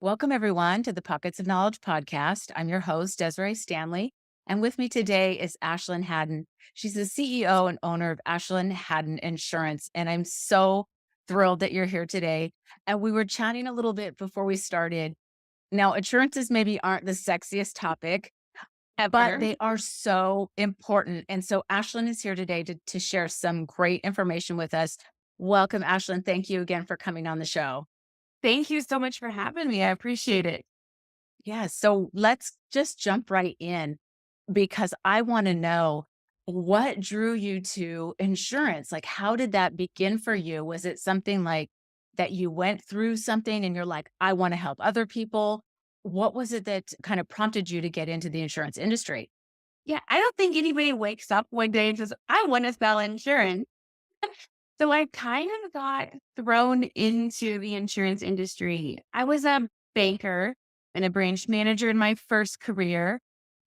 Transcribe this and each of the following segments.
Welcome, everyone, to the Pockets of Knowledge podcast. I'm your host, Desiree Stanley. And with me today is Ashlin Hadden. She's the CEO and owner of Ashlin Hadden Insurance. And I'm so thrilled that you're here today. And we were chatting a little bit before we started. Now, insurances maybe aren't the sexiest topic, but Ever. they are so important. And so Ashlyn is here today to share some great information with us. Welcome, Ashlyn. Thank you again for coming on the show. Thank you so much for having me. I appreciate it. Yeah, so let's just jump right in because I want to know what drew you to insurance? Like, how did that begin for you? Was it something like that you went through something and you're like, I want to help other people? What was it that kind of prompted you to get into the insurance industry? Yeah, I don't think anybody wakes up one day and says, I want to sell insurance. So I kind of got thrown into the insurance industry. I was a banker and a branch manager in my first career,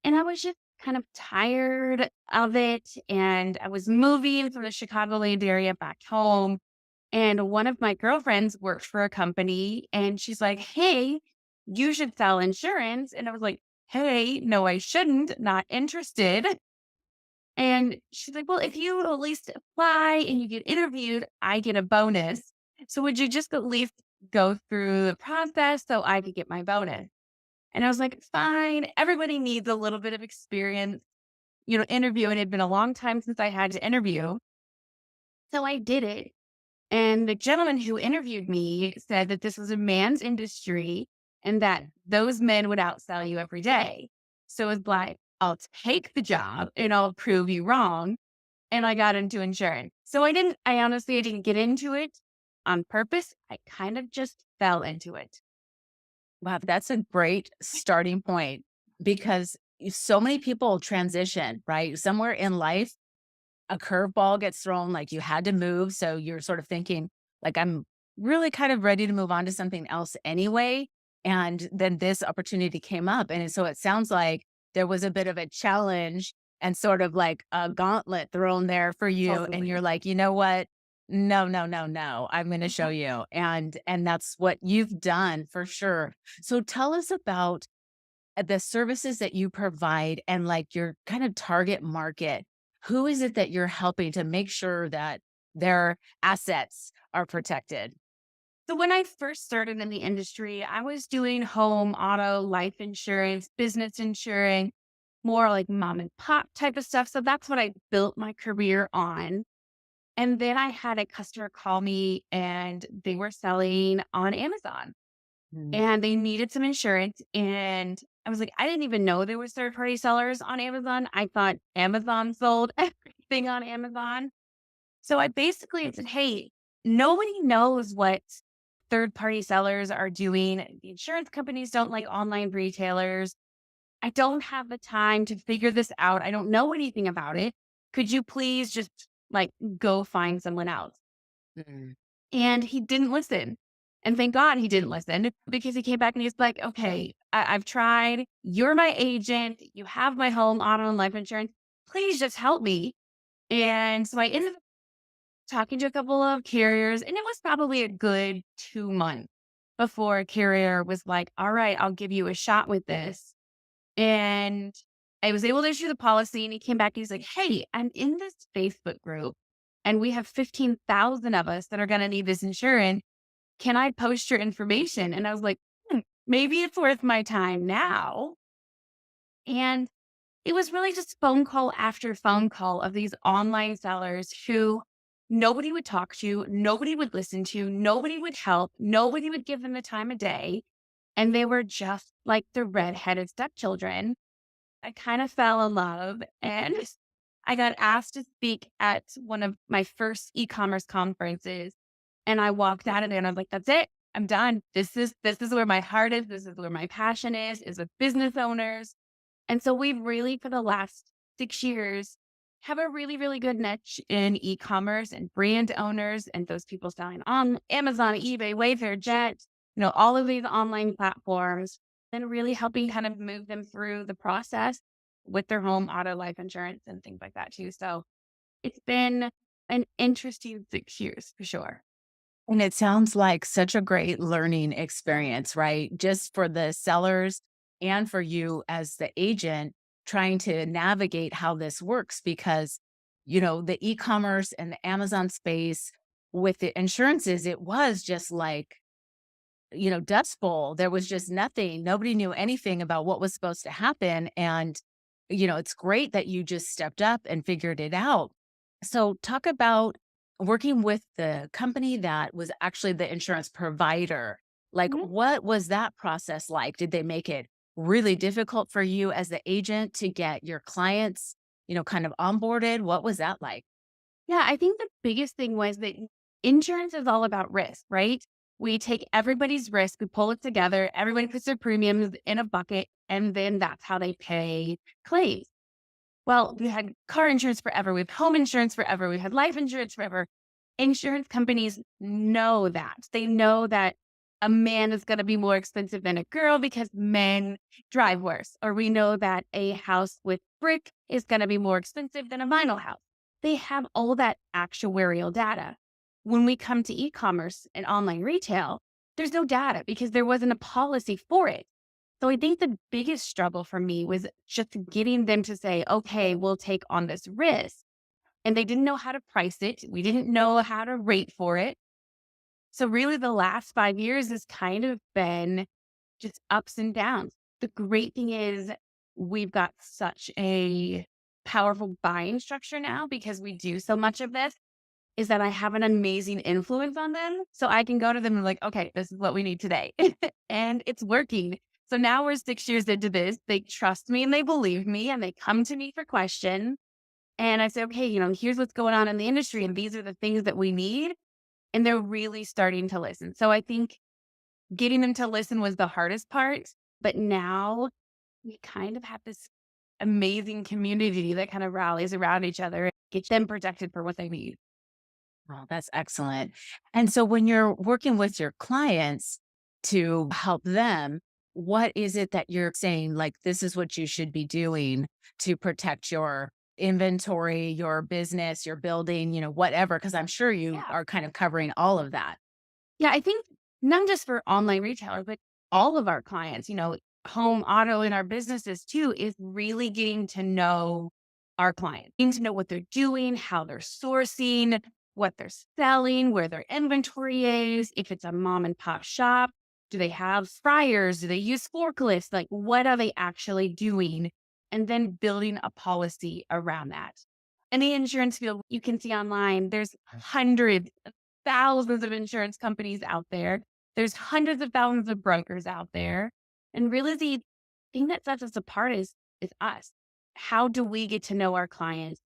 and I was just kind of tired of it. And I was moving from the Chicagoland area back home. And one of my girlfriends worked for a company and she's like, hey, you should sell insurance. And I was like, hey, no, I shouldn't, not interested. And she's like, well, if you at least apply and you get interviewed, I get a bonus. So would you just at least go through the process so I could get my bonus? And I was like, fine. Everybody needs a little bit of experience, interviewing. It had been a long time since I had to interview. So I did it. And the gentleman who interviewed me said that this was a man's industry and that those men would outsell you every day. So it's like, I'll take the job and I'll prove you wrong. And I got into insurance. So I didn't get into it on purpose. I kind of just fell into it. Wow, that's a great starting point because so many people transition, right? Somewhere in life, a curveball gets thrown, like you had to move. So you're sort of thinking, like, I'm really kind of ready to move on to something else anyway. And then this opportunity came up. And so it sounds like there was a bit of a challenge and sort of like a gauntlet thrown there for you. And you're Totally. like, you know what? No, no, no, no. I'm going to show you. And that's what you've done for sure. So tell us about the services that you provide and like your kind of target market. Who is it that you're helping to make sure that their assets are protected? So when I first started in the industry, I was doing home, auto, life insurance, business insurance, more like mom and pop type of stuff. So that's what I built my career on. And then I had a customer call me and they were selling on Amazon Mm. and they needed some insurance. And I was like, I didn't even know there was third party sellers on Amazon. I thought Amazon sold everything on Amazon. So I basically said, hey, nobody knows what third party sellers are doing. The insurance companies don't like online retailers. I don't have the time to figure this out. I don't know anything about it. Could you please just like go find someone else? Mm. And he didn't listen. And thank God he didn't listen because he came back and he's like, okay, I've tried. You're my agent. You have my home, auto, and life insurance. Please just help me. And so I ended up talking to a couple of carriers, and it was probably a good 2 months before a carrier was like, all right, I'll give you a shot with this. And I was able to issue the policy, and he came back and he's like, hey, I'm in this Facebook group, and we have 15,000 of us that are going to need this insurance. Can I post your information? And I was like, maybe it's worth my time now. And it was really just phone call after phone call of these online sellers who nobody would talk to, nobody would listen to, nobody would help, nobody would give them the time of day. And they were just like the redheaded stepchildren. I kind of fell in love and I got asked to speak at one of my first e-commerce conferences. And I walked out of there and I was like, that's it. I'm done. This is where my heart is. This is where my passion is with business owners. And so we've really, for the last 6 years, have a really, really good niche in e-commerce and brand owners and those people selling on Amazon, eBay, Wayfair, Jet, all of these online platforms, and really helping kind of move them through the process with their home, auto, life insurance, and things like that too. So it's been an interesting 6 years for sure. And it sounds like such a great learning experience, right? Just for the sellers and for you as the agent trying to navigate how this works because, the e-commerce and the Amazon space with the insurances, it was just like, Dust Bowl. There was just nothing. Nobody knew anything about what was supposed to happen. And, it's great that you just stepped up and figured it out. So, talk about working with the company that was actually the insurance provider. Like, Mhm. what was that process like? Did they make it really difficult for you as the agent to get your clients, kind of onboarded? What was that like? Yeah, I think the biggest thing was that insurance is all about risk, right? We take everybody's risk, we pull it together, everybody puts their premiums in a bucket, and then that's how they pay claims. Well, we had car insurance forever, we've home insurance forever, we've had life insurance forever. Insurance companies know that. They know that a man is going to be more expensive than a girl because men drive worse. Or we know that a house with brick is going to be more expensive than a vinyl house. They have all that actuarial data. When we come to e-commerce and online retail, there's no data because there wasn't a policy for it. So I think the biggest struggle for me was just getting them to say, okay, we'll take on this risk. And they didn't know how to price it. We didn't know how to rate for it. So really the last 5 years has kind of been just ups and downs. The great thing is we've got such a powerful buying structure now because we do so much of this is that I have an amazing influence on them. So I can go to them and like, okay, this is what we need today. And it's working. So now we're 6 years into this. They trust me and they believe me and they come to me for questions. And I say, okay, here's what's going on in the industry. And these are the things that we need. And they're really starting to listen. So I think getting them to listen was the hardest part. But now we kind of have this amazing community that kind of rallies around each other and gets them protected for what they need. Well, that's excellent. And so when you're working with your clients to help them, what is it that you're saying, like, this is what you should be doing to protect your inventory, your business, your building, whatever? Because I'm sure you Yeah. are kind of covering all of that. Yeah. I think not just for online retailers, but all of our clients, home, auto, in our businesses too, is really getting to know our clients, getting to know what they're doing, how they're sourcing, what they're selling, where their inventory is. If it's a mom and pop shop, do they have fryers? Do they use forklifts? Like, what are they actually doing? And then building a policy around that. In the insurance field, you can see online, there's hundreds, thousands of insurance companies out there. There's hundreds of thousands of brokers out there. And really the thing that sets us apart is us. How do we get to know our clients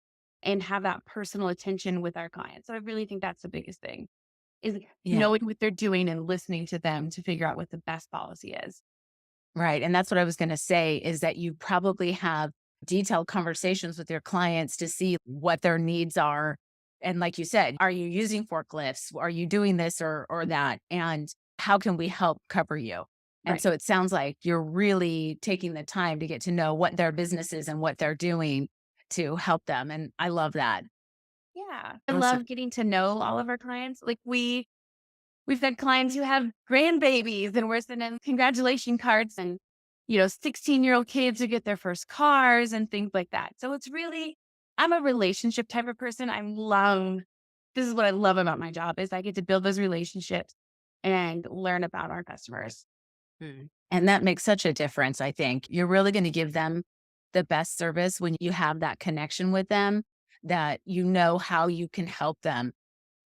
and have that personal attention with our clients? So I really think that's the biggest thing is Yeah. knowing what they're doing and listening to them to figure out what the best policy is. Right. And that's what I was going to say is that you probably have detailed conversations with your clients to see what their needs are. And like you said, are you using forklifts? Are you doing this or that? And how can we help cover you? And Right. so it sounds like you're really taking the time to get to know what their business is and what they're doing to help them. And I love that. Yeah. I Awesome. love getting to know all of our clients. Like we've had clients who have grandbabies and we're sending congratulation cards and, 16-year-old kids who get their first cars and things like that. So it's really, I'm a relationship type of person. This is what I love about my job is I get to build those relationships and learn about our customers. And that makes such a difference, I think. You're really going to give them the best service when you have that connection with them, that you know how you can help them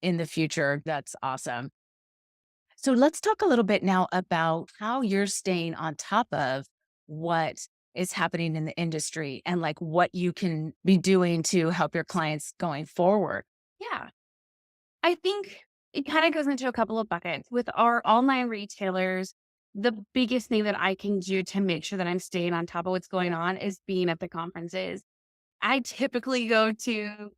in the future. That's awesome. So let's talk a little bit now about how you're staying on top of what is happening in the industry and like what you can be doing to help your clients going forward. Yeah. I think it kind of goes into a couple of buckets. With our online retailers, the biggest thing that I can do to make sure that I'm staying on top of what's going on is being at the conferences. I typically go to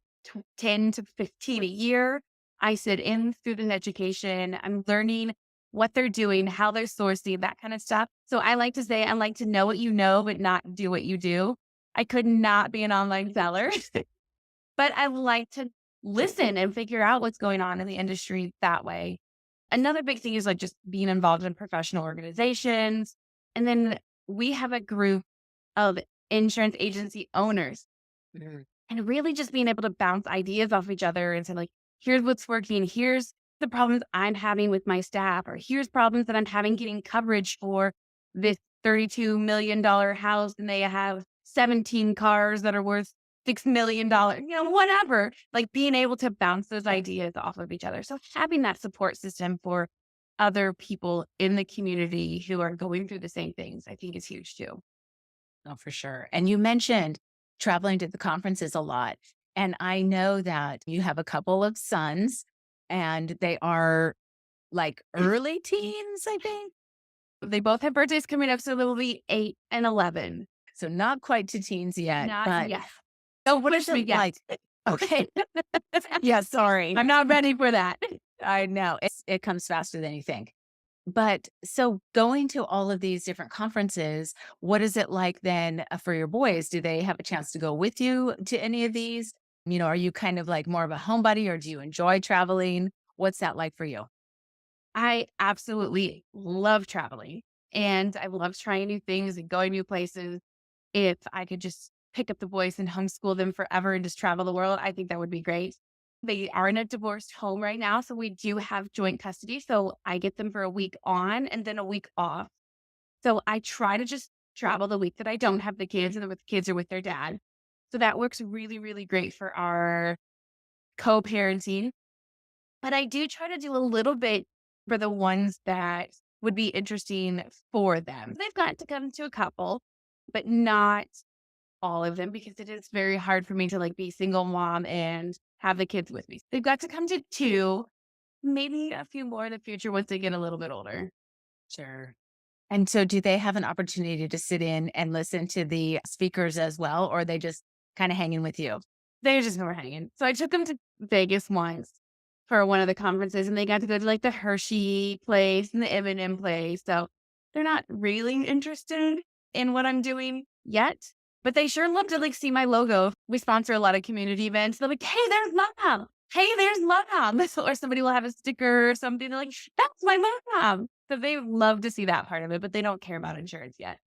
10 to 15 a year. I sit in student education. I'm learning what they're doing, how they're sourcing, that kind of stuff. So I like to say, I like to know what you know, but not do what you do. I could not be an online seller, but I like to listen and figure out what's going on in the industry that way. Another big thing is like just being involved in professional organizations. And then we have a group of insurance agency owners Mhm. and really just being able to bounce ideas off each other and say, like, here's what's working. Here's the problems I'm having with my staff, or here's problems that I'm having getting coverage for this $32 million house. And they have 17 cars that are worth $6 million, whatever. Like being able to bounce those ideas off of each other. So having that support system for other people in the community who are going through the same things, I think is huge too. Oh, for sure. And you mentioned traveling to the conferences a lot. And I know that you have a couple of sons and they are like early teens, I think. They both have birthdays coming up, so they will be 8 and 11. So not quite to teens yet, Not but yet. so what is Push me it yet. like? Okay. Yeah, sorry. I'm not ready for that. I know it comes faster than you think. But so going to all of these different conferences, what is it like then for your boys? Do they have a chance to go with you to any of these? Are you kind of like more of a homebody or do you enjoy traveling? What's that like for you? I absolutely love traveling, and I love trying new things and going new places. If I could just pick up the boys and homeschool them forever and just travel the world, I think that would be great. They are in a divorced home right now, so we do have joint custody. So I get them for a week on and then a week off. So I try to just travel the week that I don't have the kids and then with the kids are with their dad. So that works really, really great for our co-parenting. But I do try to do a little bit for the ones that would be interesting for them. They've got to come to a couple, but not all of them because it is very hard for me to like be single mom and have the kids with me. They've got to come to two, maybe a few more in the future once they get a little bit older. Sure. And so do they have an opportunity to sit in and listen to the speakers as well, or are they just kind of hanging with you? They're just never hanging. So I took them to Vegas once for one of the conferences and they got to go to like the Hershey place and the M&M place. So they're not really interested in what I'm doing yet, but they sure love to like see my logo. We sponsor a lot of community events. They're like, hey, there's mom. Hey, there's mom. Or somebody will have a sticker or something. They're like, that's my mom. So they love to see that part of it, but they don't care about insurance yet.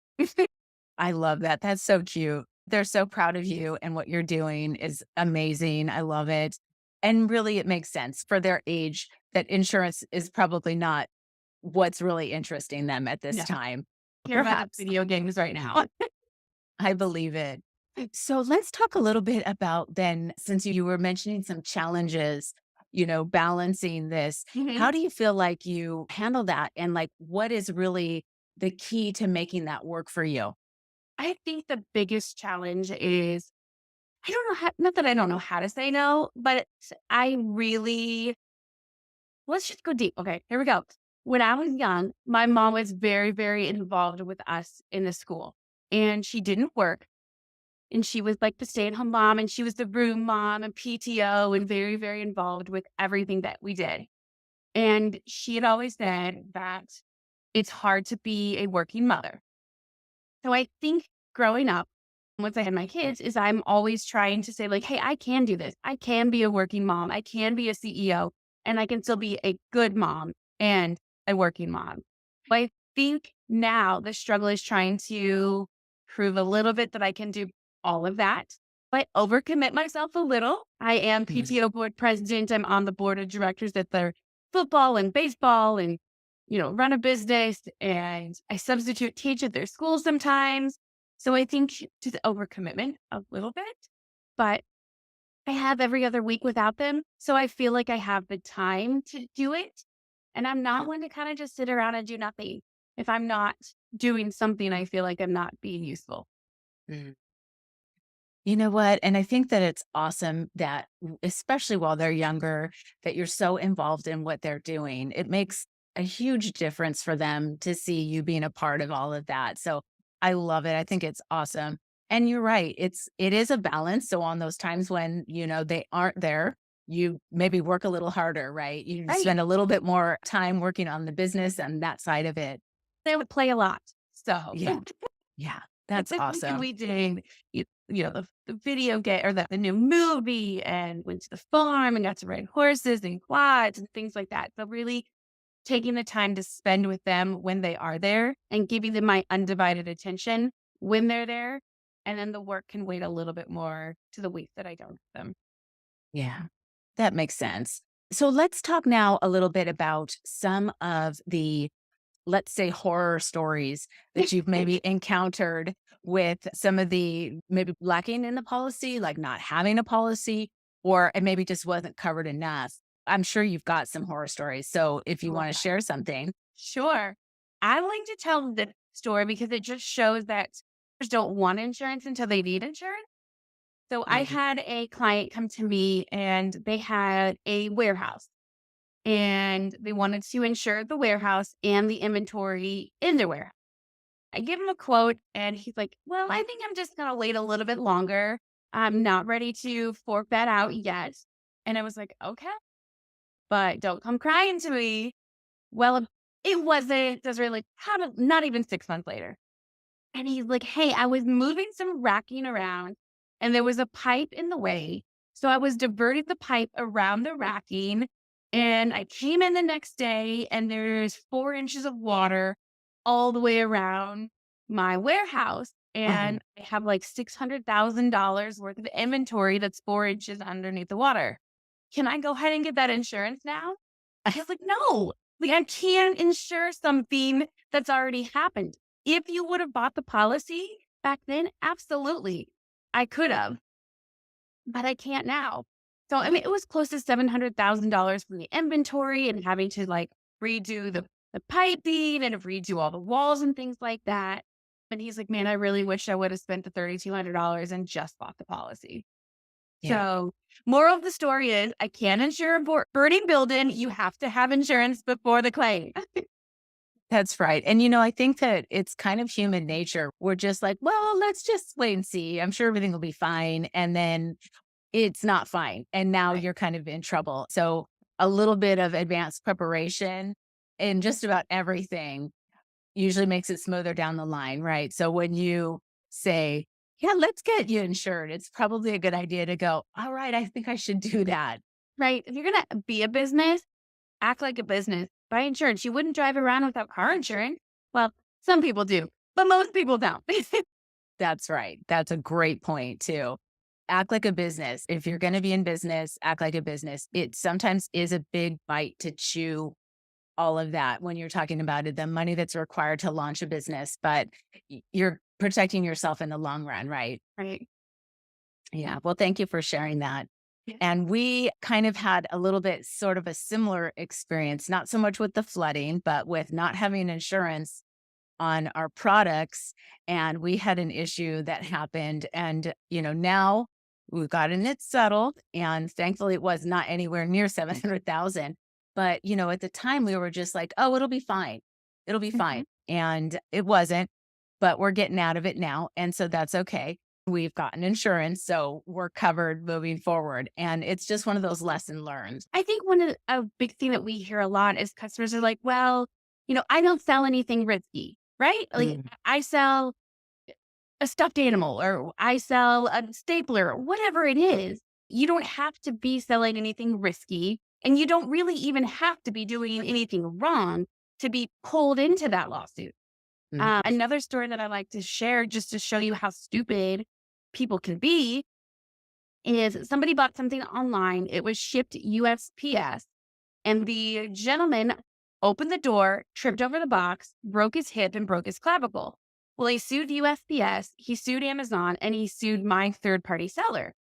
I love that. That's so cute. They're so proud of you and what you're doing is amazing. I love it. And really, it makes sense for their age that insurance is probably not what's really interesting them at this No, time. care about Perhaps. video games right now. I believe it. So let's talk a little bit about then, since you were mentioning some challenges, balancing this. Mhm. How do you feel like you handle that? And like, what is really the key to making that work for you? I think the biggest challenge is I don't know how, not that I don't know how to say no, but I really, let's just go deep. Okay, here we go. When I was young, my mom was very, very involved with us in the school and she didn't work. And she was like the stay at home mom and she was the room mom and PTO and very, very involved with everything that we did. And she had always said that it's hard to be a working mother. So I think growing up, once I had my kids, is I'm always trying to say, like, hey, I can do this. I can be a working mom. I can be a CEO and I can still be a good mom and a working mom. But I think now the struggle is trying to prove a little bit that I can do all of that, but overcommit myself a little. I am Mhm. PTO board president. I'm on the board of directors at the football and baseball and run a business and I substitute teach at their school sometimes. So I think just overcommitment a little bit, but I have every other week without them. So I feel like I have the time to do it. And I'm not one to kind of just sit around and do nothing. If I'm not doing something, I feel like I'm not being useful. Mhm. You know what? And I think that it's awesome that, especially while they're younger, that you're so involved in what they're doing. It makes a huge difference for them to see you being a part of all of that. So I love it. I think it's awesome. And you're right. It is a balance. So on those times when, they aren't there, you maybe work a little harder, right? You Right. spend a little bit more time working on the business and that side of it. They would play a lot. So Yeah. Yeah. That's this weekend awesome. we did, the video game or the new movie and went to the farm and got to ride horses and quads and things like that. So really taking the time to spend with them when they are there and giving them my undivided attention when they're there. And then the work can wait a little bit more to the week that I don't have them. Yeah, that makes sense. So let's talk now a little bit about some of the, let's say, horror stories that you've maybe encountered with some of the maybe lacking in the policy, like not having a policy, or it maybe just wasn't covered enough. I'm sure you've got some horror stories. So if you Oh, want to God. share something. Sure. I like to tell the story because it just shows that just don't want insurance until they need insurance. So I Mhm. had a client come to me and they had a warehouse and they wanted to insure the warehouse and the inventory in their warehouse. I give him a quote and he's like, well, I think I'm just going to wait a little bit longer. I'm not ready to fork that out yet. And I was like, okay, but don't come crying to me. Well, it wasn't, it was really not even 6 months later. And he's like, "Hey, I was moving some racking around and there was a pipe in the way. So I was diverting the pipe around the racking. And I came in the next day and there's 4 inches of water all the way around my warehouse. Mhm. And I have like $600,000 worth of inventory that's 4 inches underneath the water. Can I go ahead and get that insurance now?" I was like, "No, like I can't insure something that's already happened." If you would have bought the policy back then, absolutely, I could have, but I can't now. So, I mean, it was close to $700,000 from the inventory and having to like redo the piping and redo all the walls and things like that. And he's like, man, I really wish I would have spent the $3,200 and just bought the policy. Yeah. So, moral of the story is I can't insure a burning building. You have to have insurance before the claim. That's right. And, I think that it's kind of human nature. We're just like, well, let's just wait and see. I'm sure everything will be fine. And then it's not fine. And now Right. you're kind of in trouble. So a little bit of advanced preparation in just about everything usually makes it smoother down the line. Right. So when you say, yeah, let's get you insured, it's probably a good idea to go, all right, I think I should do that. Right. If you're going to be a business, act like a business. Buy insurance. You wouldn't drive around without car insurance. Well, some people do, but most people don't. That's right. That's a great point too. Act like a business. If you're going to be in business, act like a business. It sometimes is a big bite to chew all of that when you're talking about it, the money that's required to launch a business, but you're protecting yourself in the long run, right? Right. Yeah. Well, thank you for sharing that. Yeah. And we kind of had a little bit sort of a similar experience, not so much with the flooding, but with not having insurance on our products, and we had an issue that happened, and now we've gotten it settled, and thankfully it was not anywhere near 700,000. But at the time we were just like, oh, it'll be fine, it'll be Mhm. fine, and it wasn't. But we're getting out of it now, and so that's okay. We've gotten insurance, so we're covered moving forward, and it's just one of those lesson learned. I think a big thing that we hear a lot is customers are like, well, I don't sell anything risky, right? Like Mm, I sell a stuffed animal or I sell a stapler, whatever it is. You don't have to be selling anything risky and you don't really even have to be doing anything wrong to be pulled into that lawsuit. mm, Another story that I like to share just to show you how stupid people can be is somebody bought something online. It was shipped USPS, and the gentleman opened the door, tripped over the box, broke his hip, and broke his clavicle. Well, he sued USPS, he sued Amazon, and he sued my third party seller.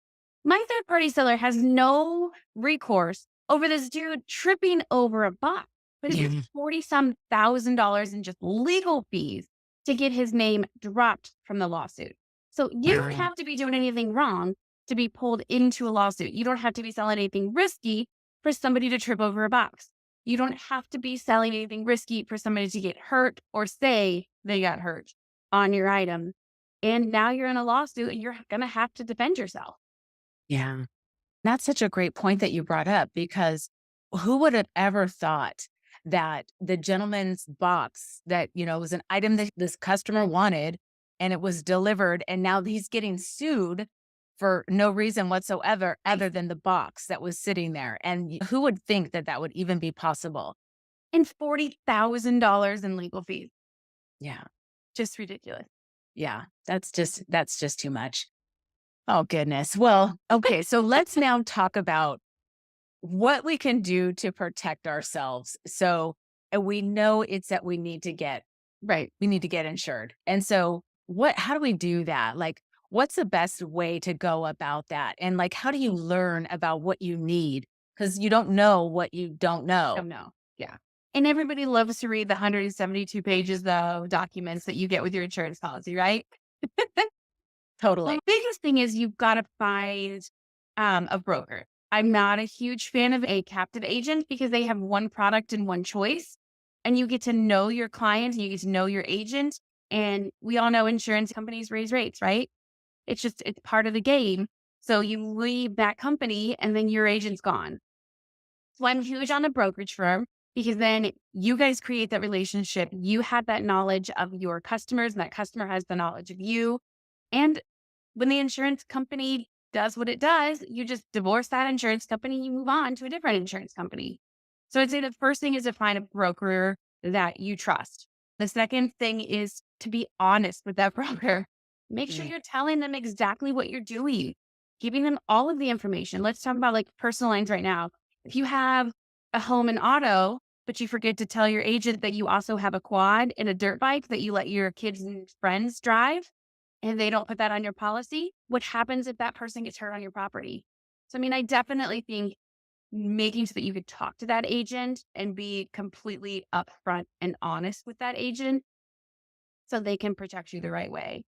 My third party seller has no recourse over this dude tripping over a box, but it was yeah, 40 some $1,000 in just legal fees to get his name dropped from the lawsuit. So you don't wow, have to be doing anything wrong to be pulled into a lawsuit. You don't have to be selling anything risky for somebody to trip over a box. You don't have to be selling anything risky for somebody to get hurt or say they got hurt on your item. And now you're in a lawsuit and you're going to have to defend yourself. yeah. That's such a great point that you brought up, because who would have ever thought that the gentleman's box that, was an item that this customer wanted, and it was delivered, and now he's getting sued for no reason whatsoever Right. other than the box that was sitting there. And who would think that that would even be possible? and $40,000 in legal fees. Yeah. Just ridiculous. Yeah. That's just too much. Oh goodness. Well, okay. So let's now talk about what we can do to protect ourselves. So we know it's that Right. we need to get insured. And so how do we do that? Like, what's the best way to go about that? And like, how do you learn about what you need? Because you don't know what you don't Oh, know. no. Yeah. And everybody loves to read the 172 pages of documents that you get with your insurance policy, right? Well, the Totally. biggest thing is you've got to find a broker. I'm not a huge fan of a captive agent because they have one product and one choice. And you get to know your client and you get to know your agent. And we all know insurance companies raise rates, right? It's part of the game. So you leave that company and then your agent's gone. So I'm huge on a brokerage firm because then you guys create that relationship. You have that knowledge of your customers and that customer has the knowledge of you. And when the insurance company does what it does, you just divorce that insurance company, you move on to a different insurance company. So I'd say the first thing is to find a broker that you trust. The second thing is to be honest with that broker. Make sure Mm. you're telling them exactly what you're doing, giving them all of the information. Let's talk about like personal lines right now. If you have a home and auto, but you forget to tell your agent that you also have a quad and a dirt bike that you let your kids and friends drive, and they don't put that on your policy, what happens if that person gets hurt on your property? So, I mean, I definitely think making sure that you could talk to that agent and be completely upfront and honest with that agent so they can protect you the right way.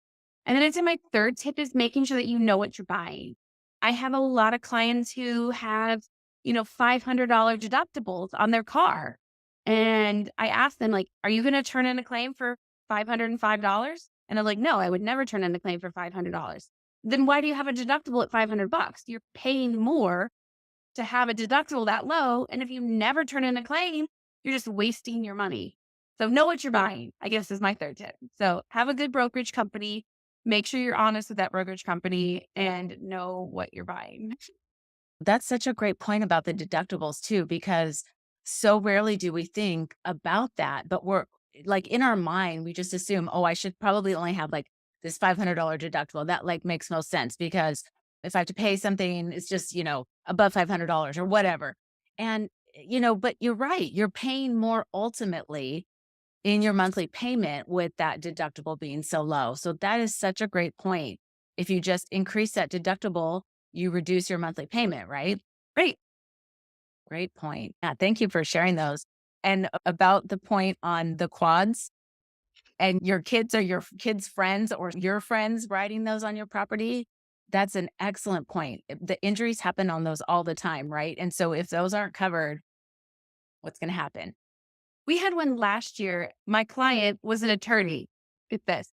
And then I'd say my third tip is making sure that you know what you're buying. I have a lot of clients who have, $500 deductibles on their car. And I ask them, like, are you going to turn in a claim for $505? And they're like, no, I would never turn in a claim for $500. Then why do you have a deductible at $500? You're paying more to have a deductible that low. And if you never turn in a claim, you're just wasting your money. So know what you're buying, I guess is my third tip. So have a good brokerage company. Make sure you're honest with that brokerage company and know what you're buying. That's such a great point about the deductibles too, because so rarely do we think about that. But we're like in our mind, we just assume, oh, I should probably only have like this $500 deductible. That like makes no sense because if I have to pay something, it's just, above $500 or whatever. And, but you're right. You're paying more ultimately in your monthly payment with that deductible being so low. So that is such a great point. If you just increase that deductible, you reduce your monthly payment, right? Great. Great point. Yeah, thank you for sharing those. And about the point on the quads and your kids or your kids' friends or your friends riding those on your property, that's an excellent point. The injuries happen on those all the time, right? And so if those aren't covered, what's going to happen? We had one last year. My client was an attorney with this,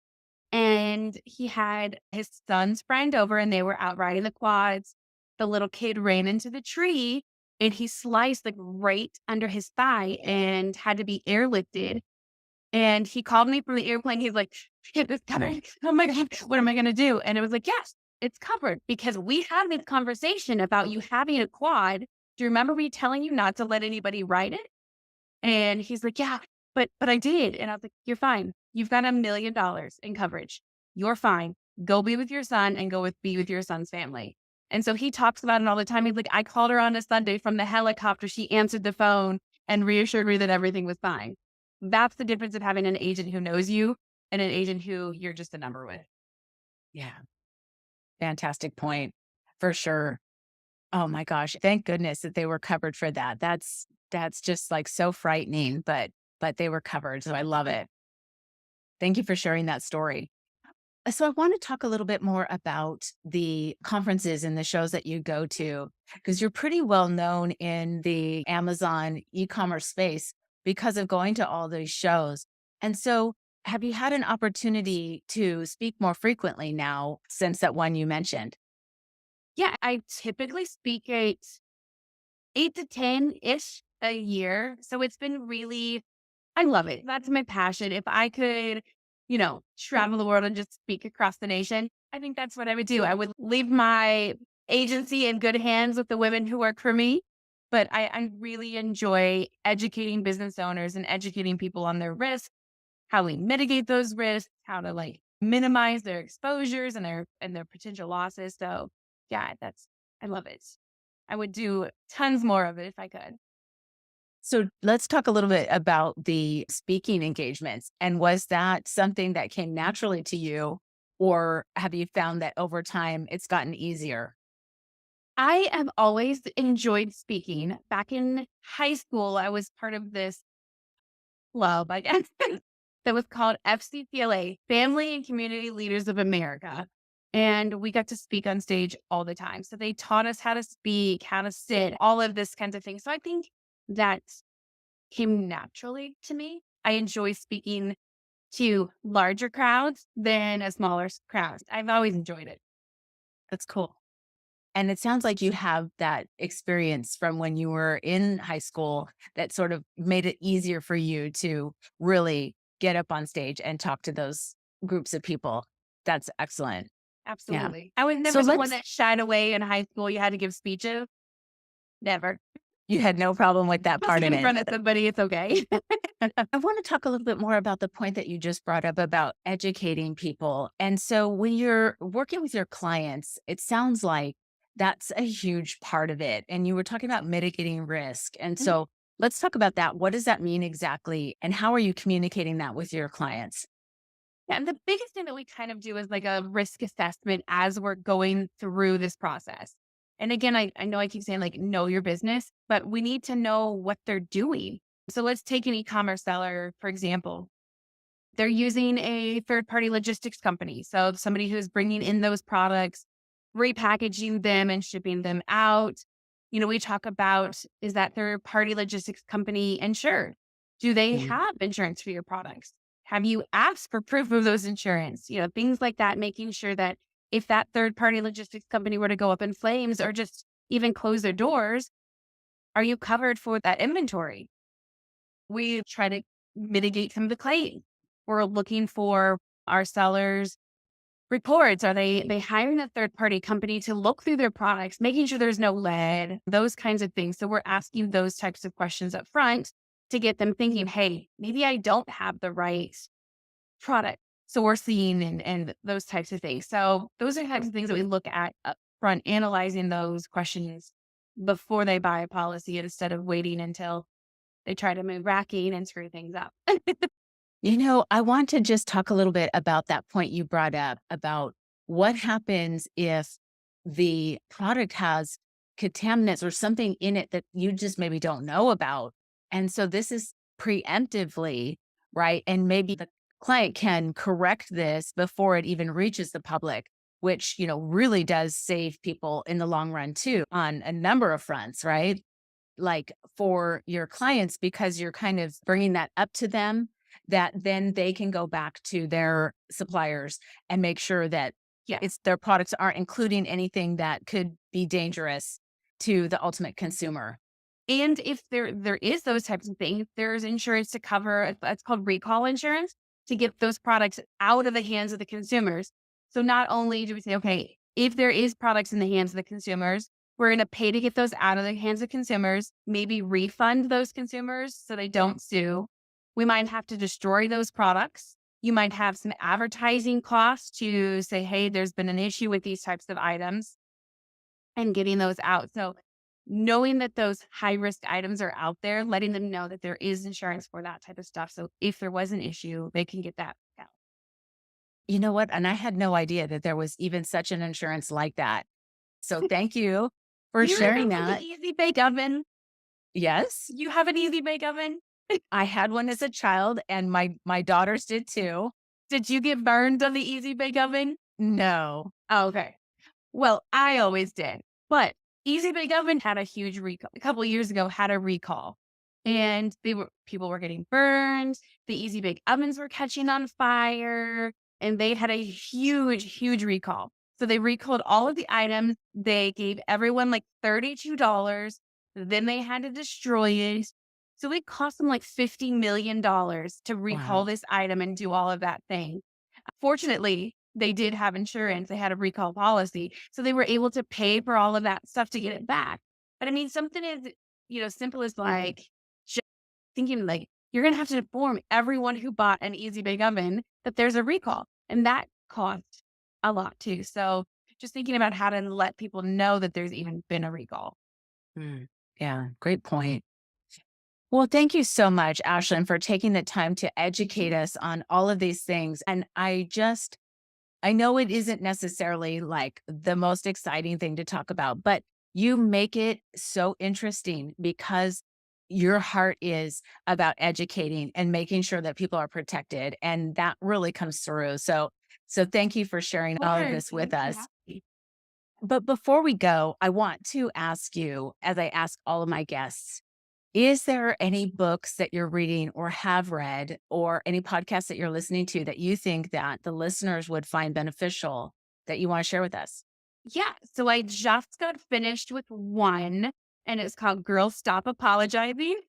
and he had his son's friend over and they were out riding the quads. The little kid ran into the tree and he sliced like right under his thigh and had to be airlifted. And he called me from the airplane. He's like, "Shit, this covered. Oh my God, what am I going to do?" And it was like, yes, it's covered because we had this conversation about you having a quad. Do you remember me telling you not to let anybody ride it? And he's like, "Yeah, but I did." And I was like, "You're fine. You've got $1 million in coverage. You're fine. Go be with your son and be with your son's family." And so he talks about it all the time. He's like, "I called her on a Sunday from the helicopter. She answered the phone and reassured me that everything was fine." That's the difference of having an agent who knows you and an agent who you're just a number with. Yeah, fantastic point for sure. Oh my gosh, thank goodness that they were covered for that. That's just like so frightening, but they were covered, so I love it. Thank you for sharing that story. So I want to talk a little bit more about the conferences and the shows that you go to because you're pretty well known in the Amazon e-commerce space because of going to all these shows. And so have you had an opportunity to speak more frequently now since that one you mentioned? Yeah, I typically speak at 8 to 10-ish a year. So it's been really I love it. That's my passion. If I could, travel the world and just speak across the nation, I think that's what I would do. I would leave my agency in good hands with the women who work for me But I really enjoy educating business owners and educating people on their risks, how we mitigate those risks, how to like minimize their exposures and their potential losses. So yeah, I love it. I would do tons more of it if I could. So let's talk a little bit about the speaking engagements. And was that something that came naturally to you? Or have you found that over time it's gotten easier? I have always enjoyed speaking. Back in high school, I was part of this club, I guess, that was called FCCLA, Family and Community Leaders of America. And we got to speak on stage all the time. So they taught us how to speak, how to sit, all of this kinds of things. So I think that came naturally to me. I enjoy speaking to larger crowds than a smaller crowd. I've always enjoyed it. That's cool. And it sounds like you have that experience from when you were in high school that sort of made it easier for you to really get up on stage and talk to those groups of people. That's excellent. Yeah. Absolutely. I was So never the one let's that shied away in high school. You had to give speeches. Never. You had no problem with that part Speak in in it. front of somebody, it's okay. I want to talk a little bit more about the point that you just brought up about educating people. And so when you're working with your clients, it sounds like that's a huge part of it. And you were talking about mitigating risk. And Mhm. so let's talk about that. What does that mean exactly? And how are you communicating that with your clients? Yeah, and the biggest thing that we kind of do is like a risk assessment as we're going through this process. And again, I know I keep saying like know your business, but we need to know what they're doing. So let's take an e-commerce seller, for example. They're using a third party logistics company. So somebody who's bringing in those products, repackaging them and shipping them out. We talk about, is that third party logistics company insured? Do they Mm. have insurance for your products? Have you asked for proof of those insurance? Things like that, making sure that if that third party logistics company were to go up in flames or just even close their doors, are you covered for that inventory? We try to mitigate some of the claim. We're looking for our sellers reports. Are they hiring a third party company to look through their products, making sure there's no lead, those kinds of things. So we're asking those types of questions up front to get them thinking, hey, maybe I don't have the right product. So we're seeing and those types of things. So those are types of things that we look at up front, analyzing those questions before they buy a policy instead of waiting until they try to move racking and screw things up. I want to just talk a little bit about that point you brought up about what happens if the product has contaminants or something in it that you just maybe don't know about. And so this is preemptively, right? And maybe the client can correct this before it even reaches the public, which, really does save people in the long run too on a number of fronts, right? Like for your clients because you're kind of bringing that up to them that then they can go back to their suppliers and make sure that Yeah. it's their products aren't including anything that could be dangerous to the ultimate consumer. And if there is those types of things, there's insurance to cover that's called recall insurance to get those products out of the hands of the consumers. So not only do we say, okay, if there is products in the hands of the consumers, we're going to pay to get those out of the hands of consumers, maybe refund those consumers so they don't sue. We might have to destroy those products. You might have some advertising costs to say, hey, there's been an issue with these types of items and getting those out. So knowing that those high risk items are out there, letting them know that there is insurance for that type of stuff. So if there was an issue, they can get that out. You know what? And I had no idea that there was even such an insurance like that. So thank you for You sharing remember the that. easy bake oven? Yes, You have an easy bake oven? I had one as a child and my daughters did too. Did you get burned on the easy bake oven? No. Oh, okay. Well, I always did. But Easy Bake Oven had a huge recall. A couple of years ago had a recall. And people were getting burned. The Easy Bake Ovens were catching on fire. And they had a huge, huge recall. So they recalled all of the items. They gave everyone like $32. Then they had to destroy it. So it cost them like $50 million to recall Wow. this item and do all of that thing. Fortunately, they did have insurance. They had a recall policy. So they were able to pay for all of that stuff to get it back. But I mean, something is, simple as like just thinking like you're going to have to inform everyone who bought an Easy Bake Oven that there's a recall. And that costs a lot too. So just thinking about how to let people know that there's even been a recall. Mm, yeah, great point. Well, thank you so much, Ashlyn, for taking the time to educate us on all of these things. And I know it isn't necessarily like the most exciting thing to talk about, but you make it so interesting because your heart is about educating and making sure that people are protected. And that really comes through. So thank you for sharing Of all of course. this with Thanks for us. having me. But before we go, I want to ask you, as I ask all of my guests, is there any books that you're reading or have read or any podcasts that you're listening to that you think that the listeners would find beneficial that you want to share with us? Yeah. So I just got finished with one, and it's called Girl Stop Apologizing.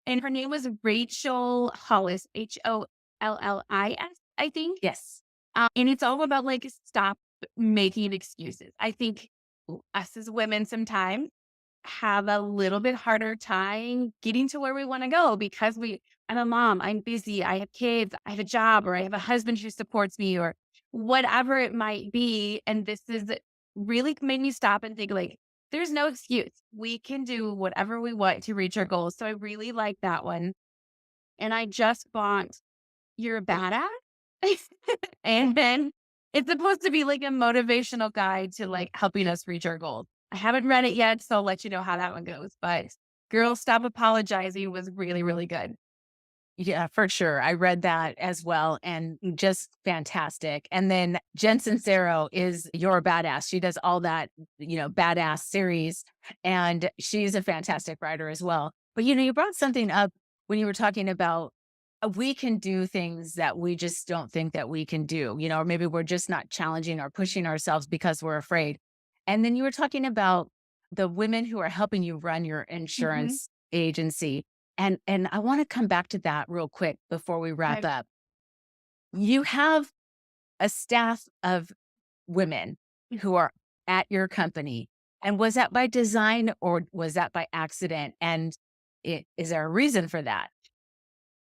And her name was Rachel Hollis, Hollis, I think. Yes. And it's all about like stop making excuses. I think us as women sometimes have a little bit harder time getting to where we want to go because I'm a mom, I'm busy, I have kids, I have a job, or I have a husband who supports me, or whatever it might be. And this is really made me stop and think like, there's no excuse. We can do whatever we want to reach our goals. So I really like that one. And I just bought You're a Badass. And then it's supposed to be like a motivational guide to like helping us reach our goals. I haven't read it yet, so I'll let you know how that one goes. But Girl Stop Apologizing was really, really good. Yeah, for sure. I read that as well and just fantastic. And then Jen Sincero is Your Badass. She does all that, badass series. And she's a fantastic writer as well. But, you brought something up when you were talking about we can do things that we just don't think that we can do, or maybe we're just not challenging or pushing ourselves because we're afraid. And then you were talking about the women who are helping you run your Mhm. insurance agency and I wanna come back to that real quick before we wrap Okay. up. You have a staff of women who are at your company, and was that by design or was that by accident? And is there a reason for that?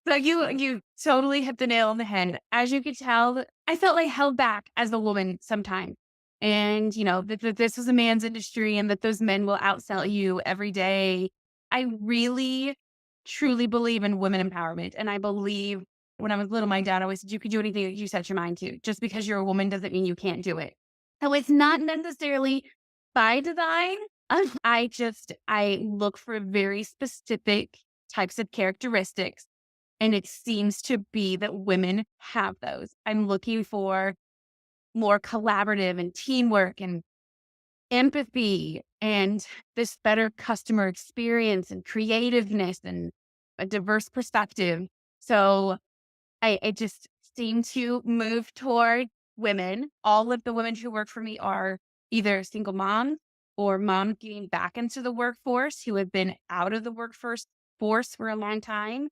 So you totally hit the nail on the head. As you could tell, I felt like held back as a woman sometimes. And, that this was a man's industry and that those men will outsell you every day. I really, truly believe in women empowerment. And I believe when I was little, my dad always said, you could do anything that you set your mind to. Just because you're a woman doesn't mean you can't do it. So it's not necessarily by design. I look for very specific types of characteristics, and it seems to be that women have those. I'm looking for more collaborative and teamwork and empathy and this better customer experience and creativeness and a diverse perspective. So I just seem to move toward women. All of the women who work for me are either single moms or moms getting back into the workforce who have been out of the workforce force for a long time,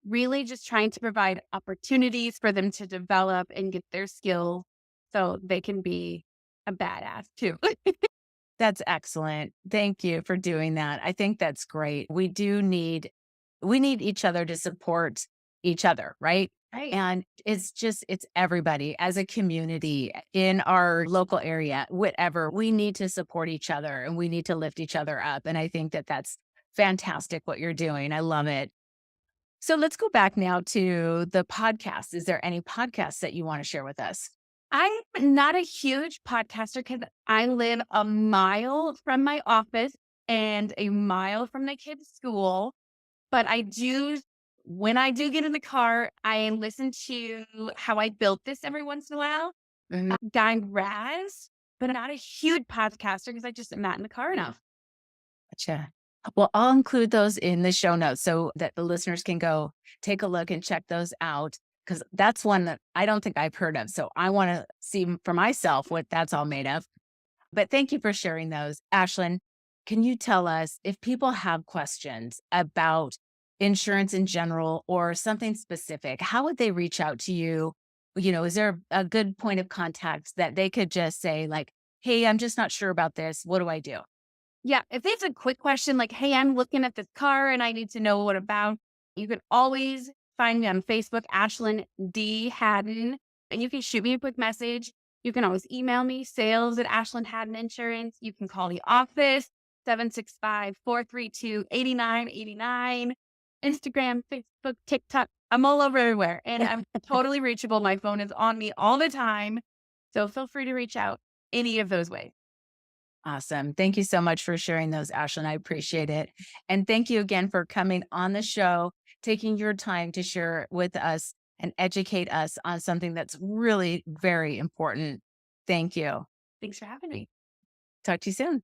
really just trying to provide opportunities for them to develop and get their skills so they can be a badass too. That's excellent. Thank you for doing that. I think that's great. We need each other to support each other, right? Right. And it's everybody as a community in our local area, whatever. We need to support each other and we need to lift each other up. And I think that that's fantastic what you're doing. I love it. So let's go back now to the podcast. Is there any podcasts that you want to share with us? I'm not a huge podcaster because I live a mile from my office and a mile from the kids' school. But when I do get in the car, I listen to How I Built This every once in a while. Guy Raz, but I'm not a huge podcaster because I just am not in the car enough. Gotcha. Well, I'll include those in the show notes so that the listeners can go take a look and check those out because that's one that I don't think I've heard of. So I want to see for myself what that's all made of. But thank you for sharing those. Ashlyn, can you tell us if people have questions about insurance in general or something specific, how would they reach out to you? Is there a good point of contact that they could just say, like, hey, I'm just not sure about this. What do I do? Yeah, if it's a quick question like, "Hey, I'm looking at this car and I need to know what about," you can always find me on Facebook, Ashlin D. Hadden, and you can shoot me a quick message. You can always email me, sales at Ashlin Hadden Insurance. You can call the office, 765-432-8989. Instagram, Facebook, TikTok. I'm all over everywhere, and I'm totally reachable. My phone is on me all the time, so feel free to reach out any of those ways. Awesome. Thank you so much for sharing those, Ashlyn. I appreciate it. And thank you again for coming on the show, taking your time to share with us and educate us on something that's really very important. Thank you. Thanks for having me. Talk to you soon.